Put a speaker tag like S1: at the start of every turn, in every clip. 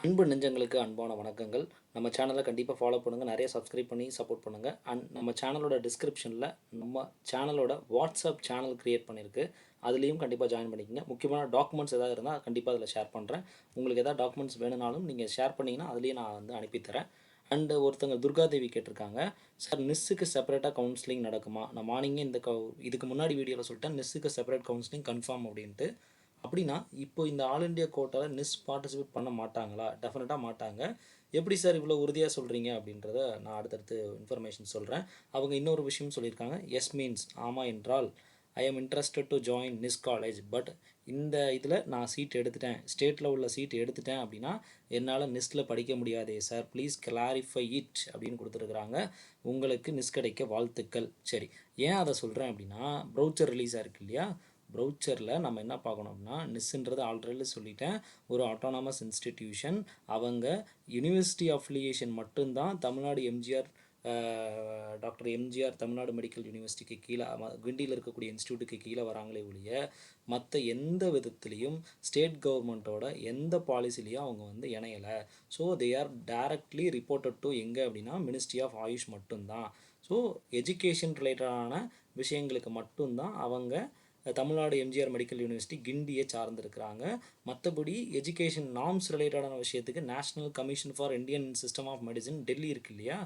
S1: அன்பு நெஞ்சங்களுக்கு அன்பான வணக்கங்கள். நம்ம சேனலை கண்டிப்பாக ஃபாலோ பண்ணுங்கள், நிறைய சப்ஸ்கிரைப் பண்ணி சப்போர்ட் பண்ணுங்கள். அண்ட் நம்ம சேனலோட டிஸ்கிரிப்ஷனில் நம்ம சேனலோட வாட்ஸ்அப் சேனல் க்ரியேட் பண்ணியிருக்கு. அதுலேயும் கண்டிப்பாக ஜாயின் பண்ணிக்கங்க. முக்கியமான டாக்குமெண்ட்ஸ் எதாவது இருந்தால் கண்டிப்பாக அதில் ஷேர் பண்ணுறேன். உங்களுக்கு எதாவது டாக்குமெண்ட்ஸ் வேணும்னாலும் நீங்கள் ஷேர் பண்ணிங்கன்னா அதுலேயே நான் வந்து அனுப்பித்தரேன். அண்டு ஒருத்தங்க துர்காதேவி கேட்டிருக்காங்க, சார் நிஸ்ஸுக்கு செப்பரேட்டாக கவுன்சிலிங் நடக்குமா? நான் மார்னிங்கே இதுக்கு முன்னாடி வீடியோவில் சொல்லிட்டேன், நிஸ்ஸுக்கு செப்பரேட் கவுன்சிலிங் கன்ஃபார்ம் அப்படின்ட்டு. அப்படின்னா இப்போ இந்த ஆல் இண்டியா கோட்டாவில் நிஸ் பார்ட்டிசிபேட் பண்ண மாட்டாங்களா? டெஃபினட்டாக மாட்டாங்க. எப்படி சார் இவ்வளோ உறுதியாக சொல்கிறீங்க அப்படின்றத நான் அடுத்தடுத்து இன்ஃபர்மேஷன் சொல்கிறேன். அவங்க இன்னொரு விஷயம் சொல்லியிருக்காங்க, எஸ் மீன்ஸ் ஆமாம் என்றால் I am interested to join this college. But இந்த இதில் நான் சீட் எடுத்துட்டேன், ஸ்டேட்டில் உள்ள சீட் எடுத்துட்டேன் அப்படின்னா என்னால் நிஸ்டில் படிக்க முடியாதே சார், ப்ளீஸ் கிளாரிஃபை இட் அப்படின்னு கொடுத்துருக்குறாங்க. உங்களுக்கு நிஸ் கிடைக்க வாழ்த்துக்கள். சரி, ஏன் அதை சொல்கிறேன் அப்படின்னா, ப்ரௌச்சர் ரிலீஸாக இருக்கு இல்லையா? ப்ரௌச்சரில் நம்ம என்ன பார்க்கணும்னா, நிஸ்ன்றது ஆல்ரெடி சொல்லிட்டேன், ஒரு ஆட்டோனாமஸ் இன்ஸ்டிடியூஷன். அவங்க யூனிவர்சிட்டி அஃபிலியேஷன் மட்டும்தான் தமிழ்நாடு எம்ஜிஆர் டாக்டர் எம்ஜிஆர் தமிழ்நாடு மெடிக்கல் யூனிவர்சிட்டிக்கு கீழே கிண்டியில் இருக்கக்கூடிய இன்ஸ்டியூட்டுக்கு கீழே வராங்களே ஒழிய மற்ற எந்த விதத்துலேயும் ஸ்டேட் கவர்மெண்ட்டோட எந்த பாலிசிலையும் அவங்க வந்து இணையலை. So they are directly reported to எங்கே அப்படின்னா மினிஸ்ட்ரி ஆஃப் ஆயுஷ் மட்டும்தான். ஸோ எஜுகேஷன் ரிலேட்டடான விஷயங்களுக்கு மட்டும்தான் அவங்க தமிழ்நாடு எம்ஜிஆர் மெடிக்கல் யூனிவர்சிட்டி கிண்டியை சார்ந்திருக்கிறாங்க. மற்றபடி எஜுகேஷன் நார்ம்ஸ் ரிலேட்டடான விஷயத்துக்கு national commission for Indian system of medicine Delhi இருக்கு இல்லையா,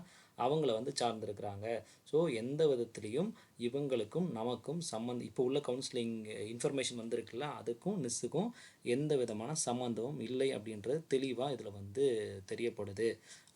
S1: அவங்கள வந்து சார்ந்திருக்கிறாங்க. ஸோ எந்த விதத்துலேயும் இவங்களுக்கும் நமக்கும் இப்போ உள்ள கவுன்சிலிங் இன்ஃபர்மேஷன் வந்திருக்குல்ல, அதுக்கும் நிஸ்ஸுக்கும் எந்த விதமான சம்மந்தமும் இல்லை அப்படின்றது தெளிவாக இதில் வந்து தெரியப்படுது.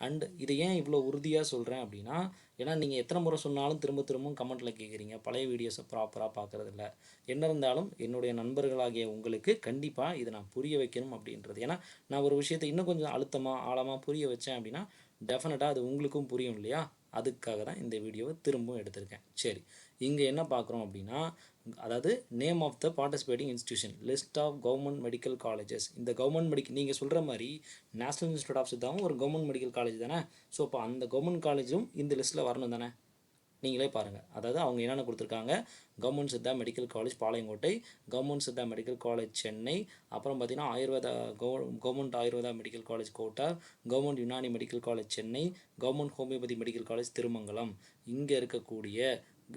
S1: அண்ட் இதை ஏன் இவ்வளோ உறுதியாக சொல்கிறேன் அப்படின்னா, ஏன்னா நீங்கள் எத்தனை முறை சொன்னாலும் திரும்ப திரும்பவும் கமெண்ட்டில் கேட்குறீங்க, பழைய வீடியோஸை ப்ராப்பராக பார்க்குறதில்ல. என்ன இருந்தாலும் என்னுடைய நண்பர்களாகிய உங்களுக்கு கண்டிப்பாக இதை நான் புரிய வைக்கணும் அப்படின்றது. ஏன்னா நான் ஒரு விஷயத்தை இன்னும் கொஞ்சம் அழுத்தமாக ஆழமாக புரிய வச்சேன் அப்படின்னா டெஃபினட்டாக அது உங்களுக்கும் புரியும் இல்லையா? அதுக்காக தான் இந்த வீடியோவை திரும்பவும் எடுத்திருக்கேன். சரி, இங்கே என்ன பார்க்குறோம் அப்படின்னா, அதாவது name of the participating institution, list of government medical colleges. இந்த கவர்மெண்ட் நீங்கள் சொல்கிற மாதிரி நேஷனல் இன்ஸ்டியூட் ஆஃப் சித்தாவும் ஒரு கவர்மெண்ட் மெடிக்கல் காலேஜ் தானே. ஸோ அப்போ அந்த கவர்மெண்ட் காலேஜும் இந்த லிஸ்ட்டில் வரணும் தானே. நீங்களே பாருங்கள், அதாவது அவங்க என்னென்ன கொடுத்துருக்காங்க, government Siddha medical college Palayamkottai, government Siddha medical college Chennai, அப்புறம் பார்த்திங்கன்னா government Ayurveda medical college Kottar, government Unani medical college Chennai, government homeopathy medical college Thirumangalam. இங்கே இருக்கக்கூடிய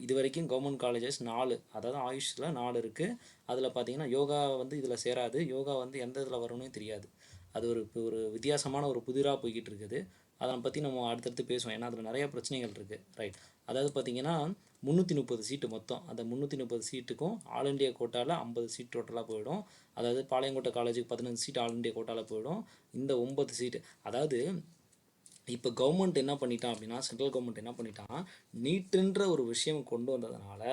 S1: இது வரைக்கும் கவர்மெண்ட் காலேஜஸ் 4, அதாவது ஆயுஷில் 4 இருக்குது. அதில் பார்த்திங்கன்னா யோகா வந்து இதில் சேராது. யோகா வந்து எந்த இதில் வரணும்னே தெரியாது. அது ஒரு வித்தியாசமான ஒரு புதிராக போய்கிட்டு இருக்குது. அதை பற்றி நம்ம அடுத்தடுத்து பேசுவோம், ஏன்னா அதில் நிறைய பிரச்சனைகள் இருக்குது. ரைட், அதாவது பார்த்திங்கன்னா 330 சீட்டு மொத்தம். அந்த 330 சீட்டுக்கும் ஆல் இண்டியா கோட்டாவில் 50 சீட் டோட்டலாக போயிடும். அதாவது பாளையங்கோட்டை காலேஜுக்கு 15 சீட் ஆல் இண்டியா கோட்டாவில் போயிடும். இந்த 9 சீட்டு, அதாவது இப்போ கவர்மெண்ட் என்ன பண்ணிட்டான் அப்படின்னா, சென்ட்ரல் கவர்மெண்ட் என்ன பண்ணிட்டான், நீட்டுன்ற ஒரு விஷயம் கொண்டு வந்ததுனால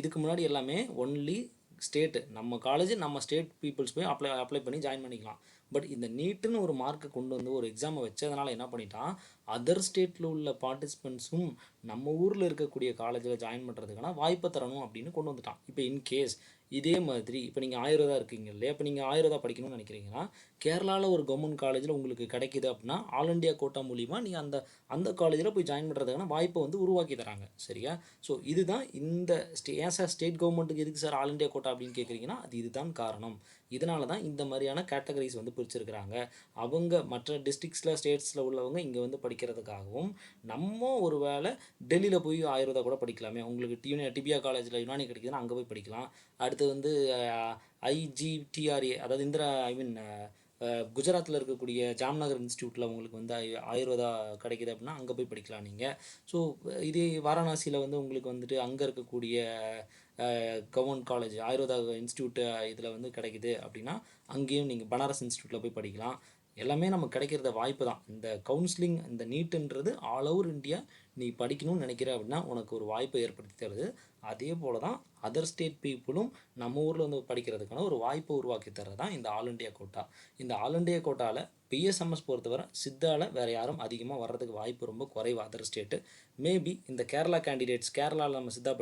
S1: இதுக்கு முன்னாடி எல்லாமே ஒன்லி ஸ்டேட்டு, நம்ம காலேஜ் நம்ம ஸ்டேட் பீப்புள்ஸ் போய் அப்ளை பண்ணி ஜாயின் பண்ணிக்கலாம். பட் இந்த நீட்டுன்னு ஒரு மார்க்கை கொண்டு வந்து ஒரு எக்ஸாமை வச்சதுனால என்ன பண்ணிட்டான், அதர் ஸ்டேட்டில் உள்ள பார்ட்டிசிபெண்ட்ஸும் நம்ம ஊரில் இருக்கக்கூடிய காலேஜில் ஜாயின் பண்ணுறதுக்கான வாய்ப்பை தரணும் அப்படின்னு கொண்டு வந்துட்டான். இப்போ இன்கேஸ் இதே மாதிரி இப்போ நீங்கள் ஆயுர்வேதா இருக்கீங்க இல்லையா, இப்போ நீங்கள் ஆயுர்வேதா படிக்கணும்னு நினைக்கிறீங்கன்னா கேரளாவில் ஒரு கவர்மெண்ட் காலேஜில் உங்களுக்கு கிடைக்கிது அப்படின்னா ஆல் இண்டியா கோட்டா மூலிமா நீங்கள் அந்த காலேஜில் போய் ஜாயின் பண்ணுறதுக்கான வாய்ப்பை வந்து உருவாக்கி தராங்க. சரியா? ஸோ இதுதான் இந்த ஏன் சார் ஸ்டேட் கவர்மெண்ட்டுக்கு எதுக்கு சார் ஆல் இண்டியா கோட்டா அப்படின்னு கேட்குறீங்கன்னா, அது இதுதான் காரணம். இதனால தான் இந்த மாதிரியான கேட்டகரிஸ் வந்து பிரிச்சிருக்கிறாங்க. அவங்க மற்ற டிஸ்ட்ரிக்ஸில் ஸ்டேட்ஸில் உள்ளவங்க இங்கே வந்து படிக்கிறதுக்காகவும், நம்ம ஒரு வேளை டெல்லியில் போய் ஆயுர்வேதா கூட படிக்கலாமே, உங்களுக்கு டிபியா காலேஜில் யுனானி கிடைக்குதுன்னா அங்கே போய் படிக்கலாம். அடுத்து வந்து ஐஜிடிஆர்ஏ, அதாவது குஜராத்தில் இருக்கக்கூடிய ஜாம்நகர் இன்ஸ்டியூட்டில் உங்களுக்கு வந்து ஆயுர்வேதா கிடைக்கிது அப்படின்னா அங்கே போய் படிக்கலாம் நீங்கள். ஸோ இதே வாரணாசியில் வந்து உங்களுக்கு வந்துட்டு அங்கே இருக்கக்கூடிய கவர்மெண்ட் காலேஜ் ஆயுர்வேதா இன்ஸ்டியூட்டு இதில் வந்து கிடைக்குது அப்படின்னா அங்கேயும் நீங்கள் பனாரஸ் இன்ஸ்டியூட்டில் போய் படிக்கலாம். எல்லாமே நமக்கு கிடைக்கிறத வாய்ப்பு தான். இந்த கவுன்சிலிங், இந்த நீட்டுன்றது ஆல் ஓவர் இந்தியா நீ படிக்கணும்னு நினைக்கிற அப்படின்னா உனக்கு ஒரு வாய்ப்பை ஏற்படுத்தி தருது. அதே போல் தான் அதர் ஸ்டேட் பீப்புளும் நம்ம ஊரில் வந்து படிக்கிறதுக்கான ஒரு வாய்ப்பை உருவாக்கி தர்றது தான் இந்த ஆல் இண்டியா கோட்டா. இந்த ஆல் இண்டியா கோட்டாவில் பிஎஸ்எம்எஸ் பொறுத்தவரை சித்தாவில் வேறு யாரும் அதிகமாக வர்றதுக்கு வாய்ப்பு ரொம்ப குறைவு அதர் ஸ்டேட்டு. மேபி இந்த கேரளா கேண்டிடேட்ஸ், கேரளாவில் நம்ம சித்தா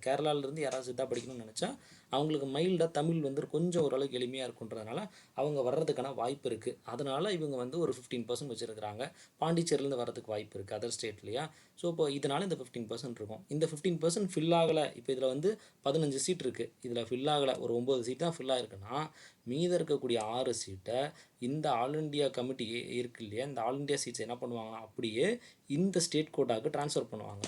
S1: கேரளாவிலேருந்து யாராவது சித்தா படிக்கணும்னு நினச்சா அவங்களுக்கு மைல்டாக தமிழ் வந்து கொஞ்சம் ஓரளவுக்கு எளிமையாக இருக்குன்றதுனால அவங்க வர்றதுக்கான வாய்ப்பு இருக்குது. அதனால் இவங்க வந்து ஒரு 15% வச்சுருக்கிறாங்க. பாண்டிச்சேரியிலேருந்து வரதுக்கு வாய்ப்பு இருக்குது அதர் ஸ்டேட்லையா. ஸோ இப்போ இதனால் இந்த 15% இருக்கும். இந்த 15% ஃபில் ஆகலை, இப்போ இதில் வந்து 15 சீட் இருக்குது, இதில் ஃபில் ஆகலை, ஒரு 9 சீட் தான் ஃபில் ஆகிருக்குன்னா மீதம் இருக்கக்கூடிய 6 சீட்டை இந்த ஆல் இண்டியா கமிட்டி இருக்கு இல்லையா, இந்த ஆல் இண்டியா சீட்ஸ் என்ன பண்ணுவாங்கன்னா அப்படியே இந்த ஸ்டேட் கோட்டாவுக்கு ட்ரான்ஸ்ஃபர் பண்ணுவாங்க.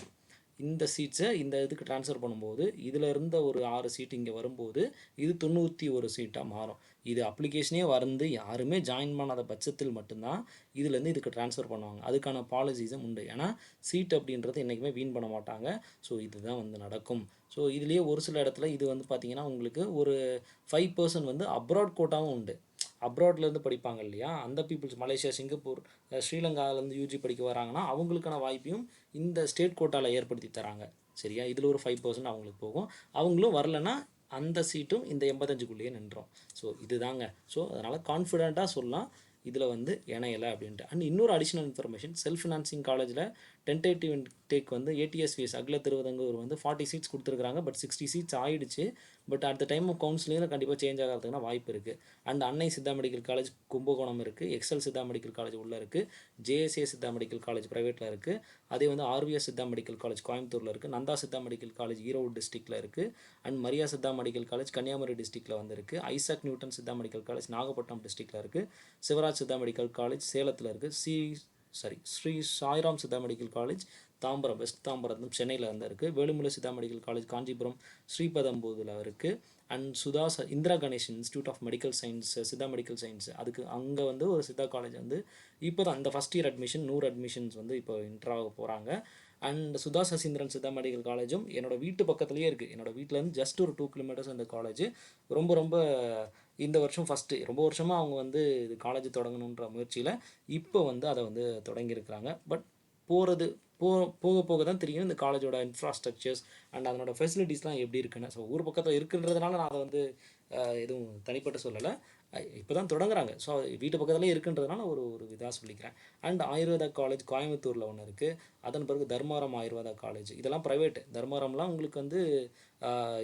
S1: இந்த சீட்ஸை இந்த இதுக்கு ட்ரான்ஸ்ஃபர் பண்ணும்போது இதில் இருந்த ஒரு 6 சீட் இங்கே வரும்போது இது 91 சீட்டாக மாறும். இது அப்ளிகேஷனே வந்து யாருமே ஜாயின் பண்ணாத பட்சத்தில் மட்டும்தான் இதுலேருந்து இதுக்கு ட்ரான்ஸ்ஃபர் பண்ணுவாங்க. அதுக்கான பாலிசிஸும் உண்டு. ஏன்னா சீட் அப்படின்றது என்றைக்குமே வீண் பண்ண மாட்டாங்க. ஸோ இதுதான் வந்து நடக்கும். ஸோ இதுலேயே ஒரு சில இடத்துல இது வந்து பார்த்திங்கன்னா உங்களுக்கு ஒரு 5% வந்து அப்ராட் கோட்டாவும் உண்டு. அப்ராட்லேருந்து படிப்பாங்க இல்லையா, அந்த பீப்புள்ஸ் மலேசியா, சிங்கப்பூர், ஸ்ரீலங்காவிலேருந்து யூஜி படிக்க வராங்கன்னா அவங்களுக்கான வாய்ப்பையும் இந்த ஸ்டேட் கோட்டாவில் ஏற்படுத்தி தராங்க. சரியா, இதில் ஒரு 5% அவங்களுக்கு போகும். அவங்களும் வரலன்னா அந்த சீட்டும் இந்த 85க்குள்ளேயே நின்றோம். ஸோ இதுதாங்க. ஸோ அதனால் கான்ஃபிடெண்ட்டாக சொல்லலாம் இதில் வந்து இணையலை அப்படின்ட்டு. அண்ட் இன்னொரு அடிஷ்னல் இன்ஃபர்மேஷன், செல்ஃப் ஃபினான்சிங் காலேஜில் டென்டேட்டிவ் டேக் வந்து ஏடிஎஸ்விஎஸ் அகில திருவிதங்கூர் வந்து 40 சீட்ஸ் கொடுத்துருக்காங்க. பட் 60 சீட்ஸ் ஆகிடுச்சு. But at the time of கவுன்சிலிங்கில் கண்டிப்பாக சேஞ்ச் ஆகிறதுக்குனா வாய்ப்பு இருக்குது. அண்ட் அன்னை சித்தா மெடிக்கல் காலேஜ் கும்பகோணம் இருக்குது, எக்ஸல் சித்தா மெடிக்கல் காலேஜ் உள்ளே இருக்குது, ஜேஎஸ்ஏ சித்தா மெடிக்கல் காலேஜ் ப்ரைவேட்டில் இருக்குது, அதே வந்து ஆர்விஎஸ் சித்தா மெடிக்கல் காலேஜ் கோயம்புத்தூரில் இருக்குது, நந்தா சித்தா மெடிக்கல் காலேஜ் ஈரோடு டிஸ்ட்ரிக்ட்டில் இருக்குது, and Maria Siddha medical college Kanniyakumari டிஸ்ட்ரிக்ட்டில் வந்து இருக்குது, Isaac Newton Siddha medical college Nagapattinam டிஸ்ட்ரிக்ட்டில் இருக்குது, சிவராஜ் சித்தா மெடிக்கல் காலேஜ் சேலத்தில் இருக்குது, Sri Sairam Siddha medical college Tambaram, west Tambaram சென்னையில் வந்து இருக்குது, வேலுமலை சித்தா மெடிக்கல் காலேஜ் காஞ்சிபுரம் ஸ்ரீபெரும்புதூரில் இருக்குது, and Indira Ganesan institute of medical science Siddha medical science அதுக்கு அங்கே வந்து ஒரு சித்தா காலேஜ் வந்து இப்போ தான் அந்த ஃபஸ்ட் இயர் அட்மிஷன் 100 அட்மிஷன்ஸ் வந்து இப்போ இன்ட்ராக போகிறாங்க. அண்ட் சுதா சசீந்திரன் சித்தா மெடிக்கல் காலேஜும் என்னோடய வீட்டு பக்கத்துலேயே இருக்குது. என்னோடய வீட்டிலேருந்து ஜஸ்ட் ஒரு 2 கிலோமீட்டர்ஸ் அந்த காலேஜ். ரொம்ப ரொம்ப இந்த வருஷம் ஃபஸ்ட்டு ரொம்ப வருஷமாக அவங்க வந்து இது காலேஜ் தொடங்கணுன்ற முயற்சியில் இப்போ வந்து அதை வந்து தொடங்கியிருக்கிறாங்க. பட் போகிறது போக போக தான் தெரியும் இந்த காலேஜோட இன்ஃப்ராஸ்ட்ரக்சர்ஸ் அண்ட் அதனோட ஃபெசிலிட்டிஸ்லாம் எப்படி இருக்குன்னு. ஸோ ஊர் பக்கத்தில் இருக்குன்றதுனால நான் அதை வந்து எதுவும் தனிப்பட்ட சொல்லலை, இப்போ தான் தொடங்குறாங்க. ஸோ வீட்டு பக்கத்துலேயே இருக்குன்றதுனால ஒரு இதாக சொல்லிக்கிறேன். அண்ட் ஆயுர்வேதா காலேஜ் கோயம்புத்தூரில் ஒன்று இருக்குது. அதன் பிறகு தர்மாரம் ஆயுர்வேதா காலேஜ், இதெல்லாம் ப்ரைவேட்டு. தர்மாரம்லாம் உங்களுக்கு வந்து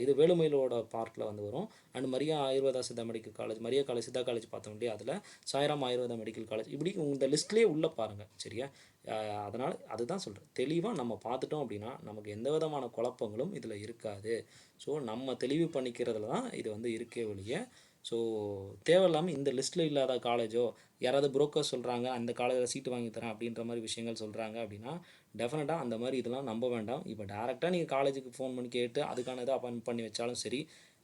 S1: இது வேலுமயிலோட பார்க்கில் வந்து வரும். And Maria Ayurveda Siddha medical college, Maria college Siddha college பார்த்தோம் இல்லையா, அதில் சாய்ராம் ஆயுர்வேதா மெடிக்கல் காலேஜ், இப்படி இந்த லிஸ்ட்லேயே உள்ளே பாருங்கள். சரியா, அதனால் அதுதான் சொல்கிறேன், தெளிவாக நம்ம பார்த்துட்டோம் அப்படின்னா நமக்கு எந்த விதமான குழப்பங்களும் இதில் இருக்காது. ஸோ நம்ம தெளிவு பண்ணிக்கிறதுல தான் இது வந்து இருக்கே ஒழிய, ஸோ தேவையில்லாமல் இந்த லிஸ்ட்டில் இல்லாத காலேஜோ யாராவது புரோக்கர் சொல்கிறாங்க அந்த காலேஜில் சீட்டு வாங்கி தரேன் அப்படின்ற மாதிரி விஷயங்கள் சொல்கிறாங்க அப்படின்னா டெஃபினட்டாக அந்த மாதிரி இதெல்லாம் நம்ப வேண்டாம். இப்போ டேரெக்டாக நீங்கள் காலேஜுக்கு ஃபோன் பண்ணி கேட்டு அதுக்கான இதை அப்பாயின்ட் பண்ணி வச்சாலும் சரி,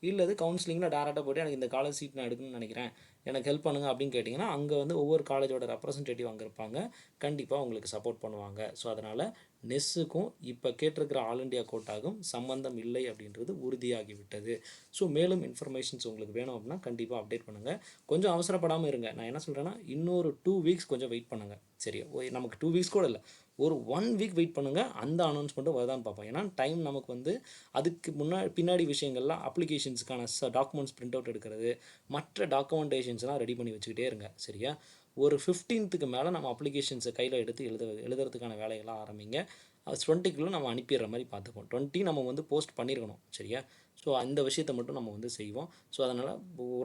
S1: இல்லது கவுன்சிலிங்கில் டேரெக்டாக போய்ட்டு எனக்கு இந்த காலேஜ் சீட் நான் எடுக்கணும்னு நினைக்கிறேன், எனக்கு ஹெல்ப் பண்ணுங்கள் அப்படின்னு கேட்டிங்கன்னா அங்கே வந்து ஒவ்வொரு காலேஜோட ரெப்ரசன்டேட்டிவ் அங்கே இருப்பாங்க, கண்டிப்பாக உங்களுக்கு சப்போர்ட் பண்ணுவாங்க. ஸோ அதனால் நெஸ்ஸுக்கும் இப்போ கேட்டிருக்கிற ஆல் இண்டியா கோட்டாகும் சம்பந்தம் இல்லை அப்படின்றது உறுதியாகிவிட்டது. ஸோ மேலும் இன்ஃபர்மேஷன்ஸ் உங்களுக்கு வேணும் அப்படின்னா கண்டிப்பாக அப்டேட் பண்ணுங்கள். கொஞ்சம் அவசரப்படாமல் இருங்க. நான் என்ன சொல்கிறேன்னா இன்னொரு 2 வீக்ஸ் கொஞ்சம் வெயிட் பண்ணுங்கள். சரியா, நமக்கு 2 வீக்ஸ் கூட இல்லை, ஒரு 1 வீக் வெயிட் பண்ணுங்கள். அந்த அனௌன்ஸ்மெண்ட்டும் வருதான்னு பார்ப்போம். ஏன்னா டைம் நமக்கு வந்து அதுக்கு பின்னாடி விஷயங்கள்லாம் அப்ளிகேஷன்ஸுக்கான டாக்குமெண்ட்ஸ் பிரிண்ட் அவுட் எடுக்கிறது, மற்ற டாக்குமெண்டேஷன்ஸ்லாம் ரெடி பண்ணி வச்சுக்கிட்டே இருங்க. சரியா, ஒரு 15க்கு மேலே நம்ம அப்ளிகேஷன்ஸை கையில் எடுத்து எழுதுறதுக்கான வேலைகள்லாம் ஆரம்பிங்க. 20க்குள்ளே நம்ம அனுப்பிடுற மாதிரி பார்த்துப்போம். 20 நம்ம வந்து போஸ்ட் பண்ணியிருக்கணும். சரியா, ஸோ அந்த விஷயத்தை மட்டும் நம்ம வந்து செய்வோம். ஸோ அதனால்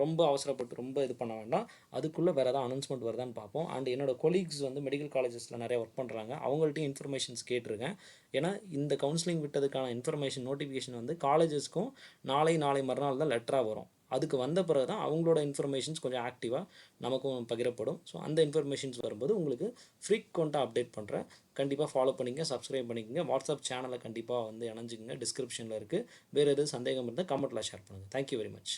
S1: ரொம்ப அவசரப்பட்டு ரொம்ப இது பண்ண வேண்டாம். அதுக்குள்ளே வேறு ஏதாவது அனௌன்ஸ்மெண்ட் வருதான்னு பார்ப்போம். அண்ட் என்னோடய கொலீக்ஸ் வந்து மெடிக்கல் காலேஜஸில் நிறைய ஒர்க் பண்ணுறாங்க, அவங்கள்ட்டையும் இன்ஃபர்மேஷன்ஸ் கேட்டிருக்கேன். ஏன்னா இந்த கவுன்சிலிங் விட்டதுக்கான இன்ஃபர்மேஷன் நோட்டிஃபிகேஷன் வந்து காலேஜஸ்க்கும் நாளை மறுநாள் தான் லெட்டராக வரும். அதுக்கு வந்த பிறகு தான் அவங்களோட இன்ஃபர்மேஷன்ஸ் கொஞ்சம் ஆக்டிவாக நமக்கும் பகிரப்படும். ஸோ அந்த இன்ஃபர்மேஷன்ஸ் வரும்போது உங்களுக்கு ஃப்ரீக்வெண்ட்டாக அப்டேட் பண்ணுறேன். கண்டிப்பாக ஃபாலோ பண்ணிங்க, சப்ஸ்கிரைப் பண்ணிக்கங்க. வாட்ஸ்அப் சேனலை கண்டிப்பாக வந்து இணைஞ்சிக்கங்க, டிஸ்கிரிப்ஷனில் இருக்குது. வேறு எதுவும் சந்தேகம் இருந்தால் கமெண்ட்டில் ஷேர் பண்ணுங்கள். Thank you very much.